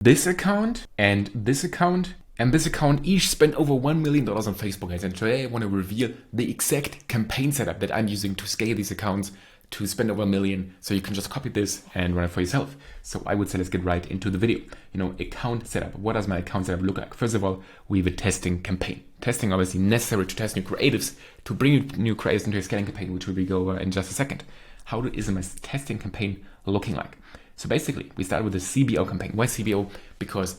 This account and this account and this account each spent over $1 million on Facebook ads. And today I want to reveal the exact campaign setup that I'm using to scale these accounts to spend over $1 million. So you can just copy this and run it for yourself. So I would say let's get right into the video. Account setup. What does my account setup look like? First of all, we have a testing campaign. Testing obviously necessary to test new creatives, to bring new creatives into a scaling campaign, which we will go over in just a second. How is my testing campaign looking like? So basically, we start with a CBO campaign. Why CBO? Because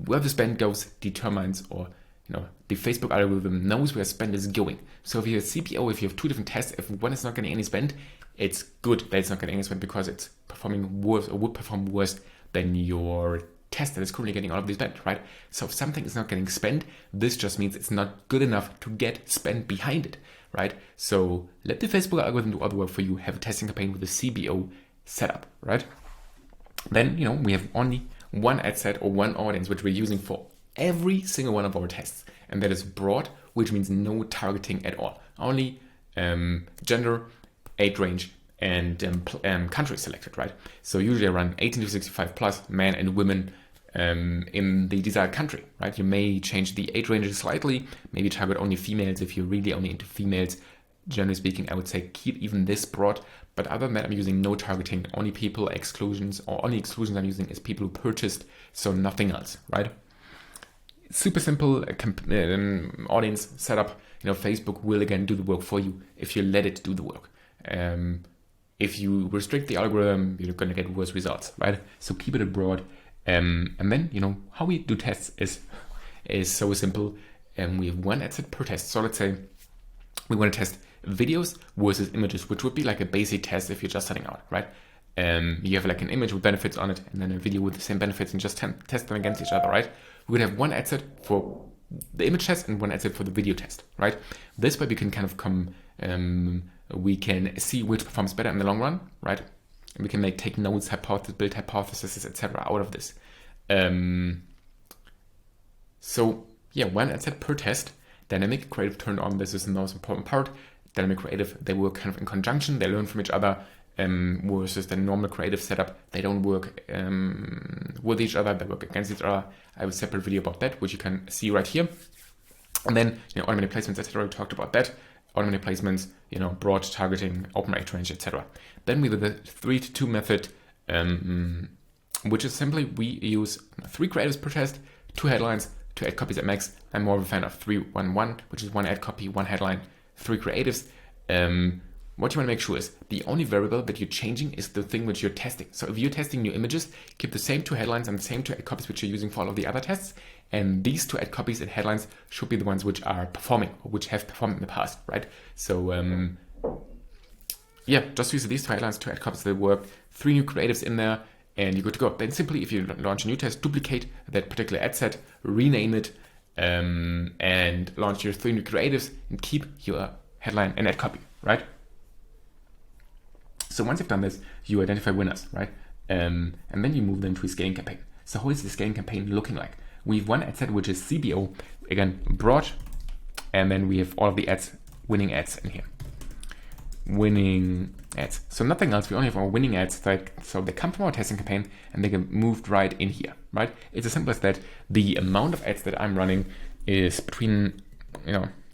where the spend goes determines, or the Facebook algorithm knows where spend is going. So if you have CBO, if you have two different tests, if one is not getting any spend, it's good that it's not getting any spend because it's performing worse or would perform worse than your test that is currently getting all of this spend, right? So if something is not getting spend, this just means it's not good enough to get spend behind it, right? So let the Facebook algorithm do all the work for you. Have a testing campaign with a CBO setup, right? Then, we have only one ad set or one audience, which we're using for every single one of our tests. And that is broad, which means no targeting at all. Only gender, age range, and country selected, right? So usually I run 18 to 65 plus men and women in the desired country, right? You may change the age range slightly, maybe target only females if you're really only into females. Generally speaking, I would say keep even this broad. But other than that, I'm using no targeting, only people exclusions, or only exclusions I'm using is people who purchased, so nothing else, right? Super simple audience setup. Facebook will again do the work for you if you let it do the work. If you restrict the algorithm, you're going to get worse results, right? So keep it broad. And then, how we do tests is so simple. We have one ad set per test. So let's say we want to test videos versus images, which would be like a basic test if you're just starting out, right? You have like an image with benefits on it and then a video with the same benefits and just test them against each other, right? We would have one ad set for the image test and one ad set for the video test, right? This way we can kind of we can see which performs better in the long run, right? And we can take notes, build hypotheses, etc. out of this. So yeah, one ad set per test. Dynamic creative turned on. This is the most important part. Dynamic creative, they work kind of in conjunction. They learn from each other. Versus the normal creative setup, they don't work with each other. They work against each other. I have a separate video about that, which you can see right here. And then automated placements, etc. We talked about that. Automated placements, broad targeting, open age range, etc. Then we do the 3-to-2 method, which is simply we use 3 creatives per test, 2 headlines, 2 ad copies at max. I'm more of a fan of 3-1-1, which is 1 ad copy, 1 headline, 3 creatives. What you want to make sure is the only variable that you're changing is the thing which you're testing. So if you're testing new images, keep the same 2 headlines and the same 2 ad copies which you're using for all of the other tests. And these 2 ad copies and headlines should be the ones which are performing or which have performed in the past, right? So just use these 2 headlines, 2 ad copies that work, 3 new creatives in there, and you're good to go. Then simply, if you launch a new test, duplicate that particular ad set, rename it, and launch your 3 new creatives and keep your headline and ad copy, right? So once you've done this, you identify winners, right? And then you move them to a scaling campaign. So how is the scaling campaign looking like? We have one ad set, which is CBO, again, broad, and then we have all of the ads, winning ads in here. Winning ads. So nothing else, we only have our winning ads, so they come from our testing campaign and they get moved right in here, right? It's as simple as that. The amount of ads that I'm running is between,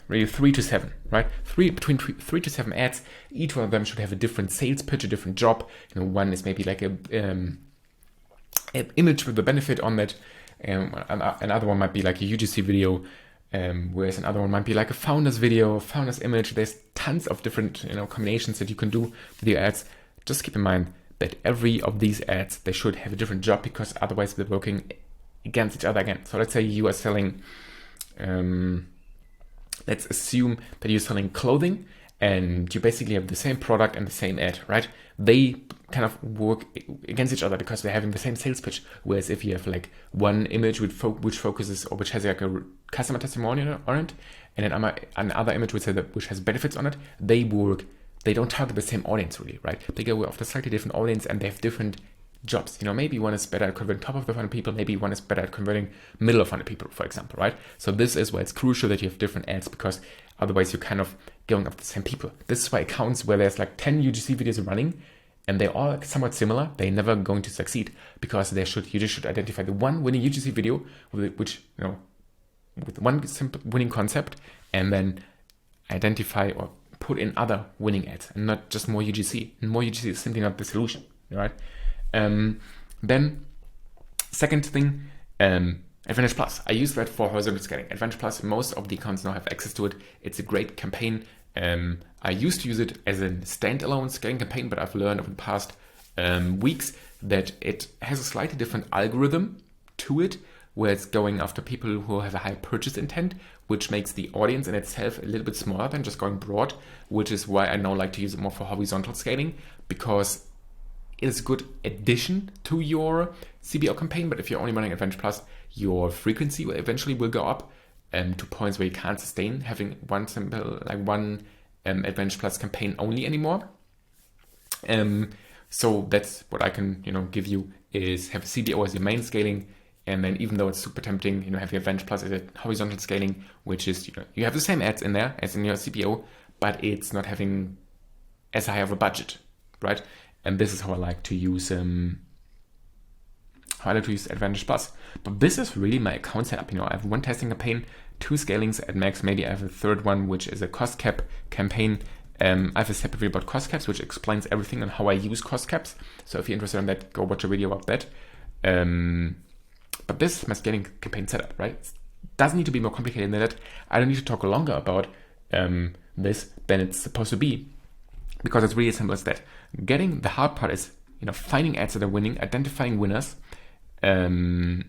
really 3 to 7, right? Between 3 to 7 ads. Each one of them should have a different sales pitch, a different job. One is maybe like an image with a benefit on that. Another one might be like a UGC video, whereas another one might be like a founder's video, founder's image. There's tons of different combinations that you can do with your ads. Just keep in mind that every of these ads, they should have a different job because otherwise they're working against each other again. So let's say you are selling... let's assume that you're selling clothing and you basically have the same product and the same ad, right? They kind of work against each other because they're having the same sales pitch. Whereas if you have like one image which focuses or which has like a customer testimonial on it, and then another image which has benefits on it, they don't target the same audience really, right? They go after slightly different audience and they have different jobs. Maybe one is better at converting top of the funnel people, maybe one is better at converting middle of funnel people, for example, right? So this is why it's crucial that you have different ads because otherwise you're kind of going after the same people. This is why accounts where there's like 10 UGC videos running and they're all somewhat similar. They're never going to succeed because you just should identify the one winning UGC video with one simple winning concept, and then identify or put in other winning ads, and not just more UGC. And more UGC is simply not the solution, right? Then second thing, Advantage Plus. I use that for horizontal scaling. Advantage Plus, most of the accounts now have access to it. It's a great campaign. I used to use it as a standalone scaling campaign, but I've learned over the past weeks that it has a slightly different algorithm to it, where it's going after people who have a high purchase intent, which makes the audience in itself a little bit smaller than just going broad, which is why I now like to use it more for horizontal scaling, because it is a good addition to your CBO campaign. But if you're only running Advantage Plus, your frequency will eventually go up to points where you can't sustain having one simple, one Advantage Plus campaign only anymore. So that's what I can, give you, is have a CBO as your main scaling. And then even though it's super tempting, have your Advantage Plus as a horizontal scaling, which is, you have the same ads in there as in your CBO, but it's not having as high of a budget, right? And this is how I like to use Advantage Plus. But this is really my account setup. I have one testing campaign, 2 scalings at max. Maybe I have a third one, which is a cost cap campaign. I have a separate video about cost caps, which explains everything on how I use cost caps. So if you're interested in that, go watch a video about that. But this is my scaling campaign setup, right? It doesn't need to be more complicated than that. I don't need to talk longer about this than it's supposed to be, because it's really as simple as that. The hard part is, finding ads that are winning, identifying winners. And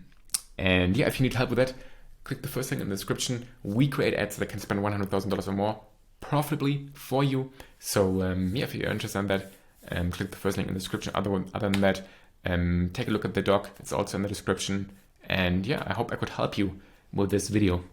yeah, if you need help with that, click the first link in the description. We create ads that can spend $100,000 or more profitably for you. So if you're interested in that, click the first link in the description. Other than that, take a look at the doc. It's also in the description. And yeah, I hope I could help you with this video.